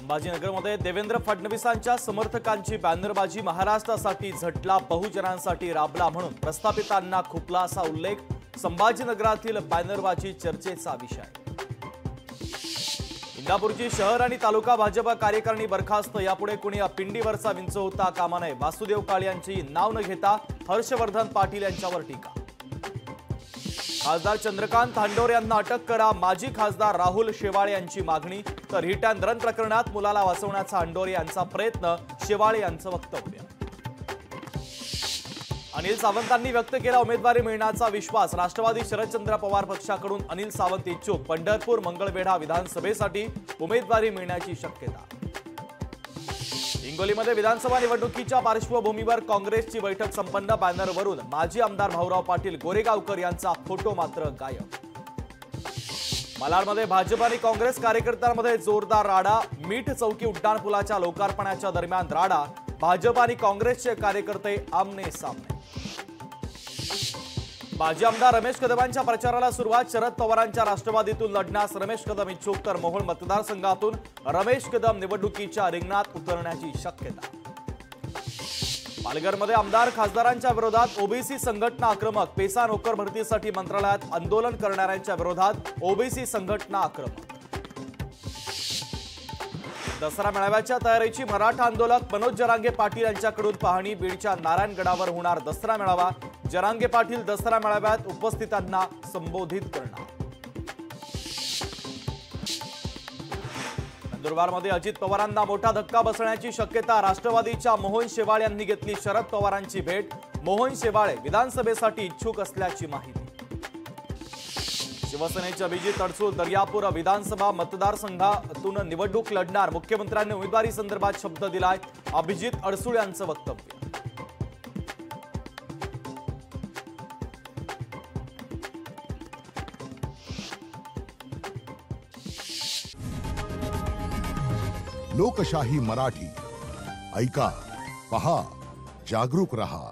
संभाजीनगरमध्ये देवेंद्र फडणवीसांच्या समर्थकांची बॅनरबाजी, महाराष्ट्रासाठी झटला, बहुजनांसाठी राबला म्हणून प्रस्थापितांना खुपला असा उल्लेख। संभाजीनगरातील बॅनरबाजी चर्चेचा विषय। इंदापूरची शहर आणि तालुका भाजप कार्यकारिणी बरखास्त, यापुढे कुणी पिंडीवरचा विंच होता कामा नये। वासुदेव काळे यांची नाव न घेता हर्षवर्धन पाटील यांच्यावर टीका। खासदार चंद्रकांत हांडोरे यांना अटक करा, माजी खासदार राहुल शेवाळे यांची मागणी। तर हिट अँड रन प्रकरणात मुलाला वाचवण्याचा हांडोरे यांचा प्रयत्न, शेवाळे यांचं वक्तव्य। अनिल सावंतांनी व्यक्त केला उमेदवारी मिळण्याचा विश्वास। राष्ट्रवादी शरदचंद्र पवार पक्षाकडून अनिल सावंत इच्छुक। पंढरपूर मंगळवेढा विधानसभेसाठी उमेदवारी मिळण्याची शक्यता। हिंगोलीमध्ये विधानसभा निवडणुकीच्या पार्श्वभूमीवर काँग्रेसची बैठक संपन्न। बॅनरवरून माजी आमदार भाऊराव पाटील गोरेगावकर यांचा फोटो मात्र गायब। मालाडमध्ये भाजप आणि काँग्रेस कार्यकर्त्यांमध्ये जोरदार राडा। मीठ चौकी उड्डाणपुलाच्या लोकार्पणाच्या दरम्यान राडा। भाजप आणि काँग्रेसचे कार्यकर्ते आमने सामने। माजी आमदार रमेश कदमांच्या प्रचाराला सुरुवात। शरद पवारांच्या राष्ट्रवादीतून लढण्यास रमेश कदम इच्छुक। तर मोहोळ मतदारसंघातून रमेश कदम निवडणुकीच्या रिंगणात उतरण्याची शक्यता। पालघरमध्ये आमदार खासदारांच्या विरोधात ओबीसी संघटना आक्रमक। पेसा नोकर भरतीसाठी मंत्रालयात आंदोलन करणाऱ्यांच्या विरोधात ओबीसी संघटना आक्रमक। दसरा मेळाव्याच्या तयारीची मराठा आंदोलक मनोज जरांगे पाटील यांच्याकडून पाहणी। बीडच्या नारायणगडावर होणार दसरा मेळावा। जरांगे पाटील दसरा मेळाव्यात उपस्थितांना संबोधित करणार। नंदुरबारमध्ये अजित पवारांना मोठा धक्का बसण्याची शक्यता। राष्ट्रवादीच्या मोहन शेवाळे यांनी घेतली शरद पवारांची भेट। मोहन शेवाळे विधानसभेसाठी इच्छुक असल्याची माहिती। शिवसेनेचे अभिजित अडसूळ दर्यापूर विधानसभा मतदारसंघातून निवडणूक लढणार। मुख्यमंत्र्यांनी उमेदवारी संदर्भात शब्द दिलाय। अभिजित अडसूळ यांचं वक्तव्य। लोकशाही मराठी ऐका, पहा, जागरूक रहा।